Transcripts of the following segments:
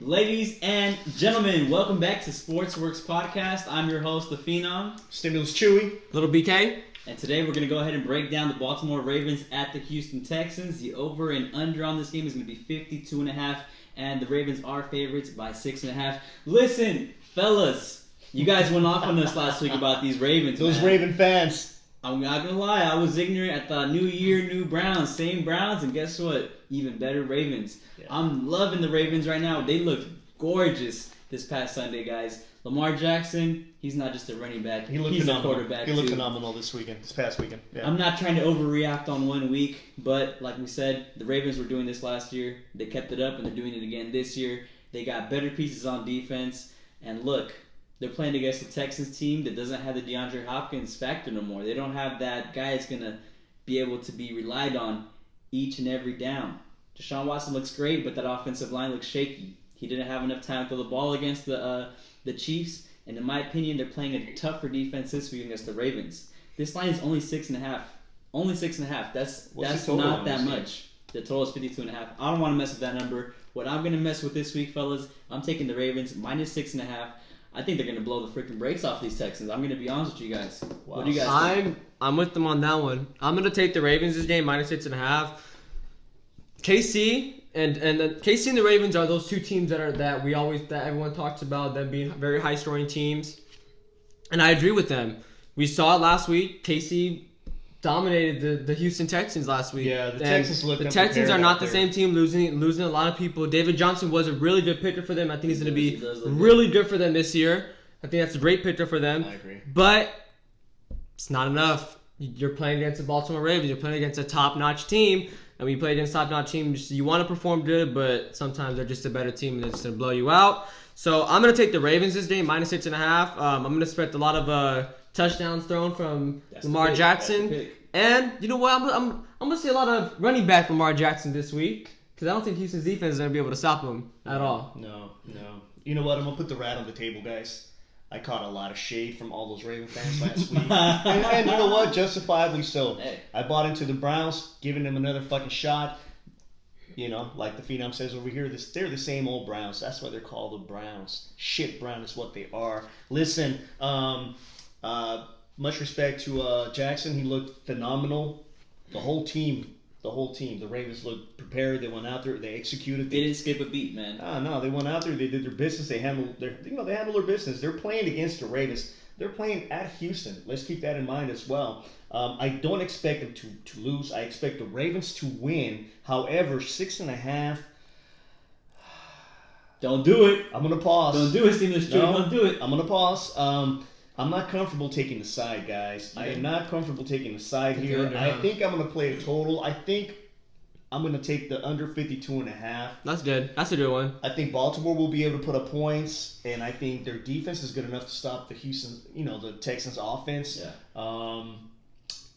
Ladies and gentlemen, welcome back to Sportsworks Podcast. I'm your host, The Phenom. Stimulus Chewy. Little BK. And today we're going to go ahead and break down the Baltimore Ravens at the Houston Texans. The over and under on this game is going to be 52.5, and the Ravens are favorites by 6.5. Listen, fellas, you guys went off on us last week about these Ravens. Those man. Raven fans. I'm not going to lie, I was ignorant. I thought new year, new Browns, same Browns, and guess what? Even better Ravens. Yeah. I'm loving the Ravens right now. They looked gorgeous this past Sunday, guys. Lamar Jackson, he's not just a running back. He's a quarterback, He looked too. phenomenal this past weekend. Yeah. I'm not trying to overreact on 1 week, but like we said, the Ravens were doing this last year. They kept it up, and they're doing it again this year. They got better pieces on defense. And look, they're playing against a Texans team that doesn't have the DeAndre Hopkins factor no more. They don't have that guy that's going to be able to be relied on each and every down. Deshaun Watson looks great, but that offensive line looks shaky. He didn't have enough time to throw the ball against the Chiefs, and in my opinion, they're playing a tougher defense this week against the Ravens. This line is only 6.5. Only 6.5. That's not that much. The total is 52.5. I don't want to mess with that number. What I'm going to mess with this week, fellas, I'm taking the Ravens minus 6.5. I think they're going to blow the freaking brakes off these Texans. I'm going to be honest with you guys. Wow. What do you guys think? I'm with them on that one. I'm going to take the Ravens this game minus 6.5. KC and KC and the Ravens are those two teams that everyone talks about them being very high scoring teams, and I agree with them. We saw it last week. KC dominated the Houston Texans last week. Yeah, the Texans looked. The Texans are not the same team, losing a lot of people. David Johnson was a really good pitcher for them. I think he's going to be really good for them this year. I think that's a great pitcher for them. I agree, but it's not enough. You're playing against the Baltimore Ravens. You're playing against a top-notch team. And when you play against top-notch teams, you want to perform good, but sometimes they're just a better team and they're just going to blow you out. So I'm going to take the Ravens this game, minus 6.5. I'm going to expect a lot of touchdowns thrown from Lamar Jackson. And you know what? I'm going to see a lot of running back Lamar Jackson this week because I don't think Houston's defense is going to be able to stop him at all. No. You know what? I'm going to put the rat on the table, guys. I caught a lot of shade from all those Raven fans last week. and you know what? Justifiably so. Hey. I bought into the Browns, giving them another fucking shot. You know, like the Phenom says over here, they're the same old Browns. That's why they're called the Browns. Shit Brown is what they are. Listen, much respect to Jackson. He looked phenomenal. The whole team. The Ravens looked prepared. They went out there. They executed. They didn't skip a beat, man. No. They went out there. They did their business. They handled their business. They're playing against the Ravens. They're playing at Houston. Let's keep that in mind as well. I don't expect them to lose. I expect the Ravens to win. However, 6.5. Don't do it. I'm gonna pause. Don't do it, Stimulus Chewy. Don't do it. I'm gonna pause. I'm not comfortable taking the side, guys. I am not comfortable taking the side here. I think I'm going to play a total. I think I'm going to take the under 52.5. That's good. That's a good one. I think Baltimore will be able to put up points, and I think their defense is good enough to stop the Texans offense. Yeah.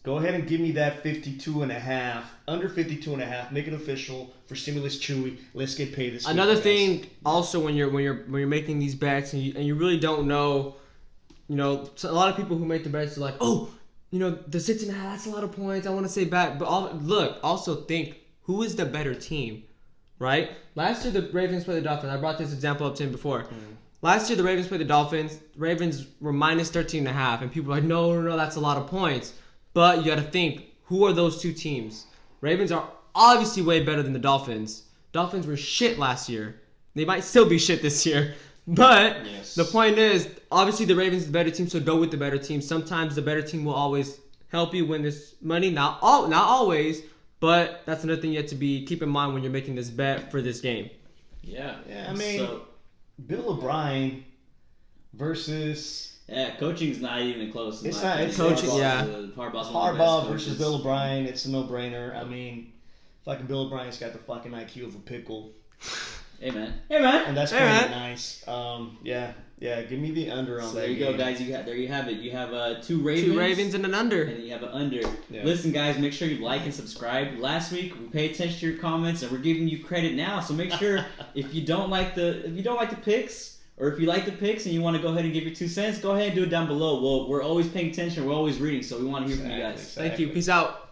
Go ahead and give me that 52.5, under 52.5. Make it official for Stimulus Chewy. Let's get paid this week. Another thing, also, when you're making these bets and you really don't know. You know, so a lot of people who make the bets are like, oh, you know, the 6.5, that's a lot of points. I want to say back. But also think, who is the better team, right? Last year, the Ravens played the Dolphins. I brought this example up to him before. Last year, the Ravens played the Dolphins. Ravens were minus 13.5. And people are like, no, that's a lot of points. But you got to think, who are those two teams? Ravens are obviously way better than the Dolphins. Dolphins were shit last year. They might still be shit this year. But yes. The point is, obviously the Ravens is the better team, so go with the better team. Sometimes the better team will always help you win this money. Not always, but that's another thing you have to keep in mind when you're making this bet for this game. Yeah. I mean, Bill O'Brien versus... Yeah, coaching's not even close. It's not. It's coaching, Harbaugh versus Bill O'Brien. It's a no-brainer. I mean, fucking Bill O'Brien's got the fucking IQ of a pickle. Hey man. And that's pretty nice. Yeah. Give me the under on that. There you go, guys. There you have it. You have two Ravens. Two Ravens and an under. And you have an under. Yeah. Listen, guys, make sure you like and subscribe. Last week we paid attention to your comments, and we're giving you credit now. So make sure if you don't like the picks, or if you like the picks and you want to go ahead and give your 2 cents, go ahead and do it down below. We're always paying attention. We're always reading, so we want to hear from you guys. Thank you. Peace out.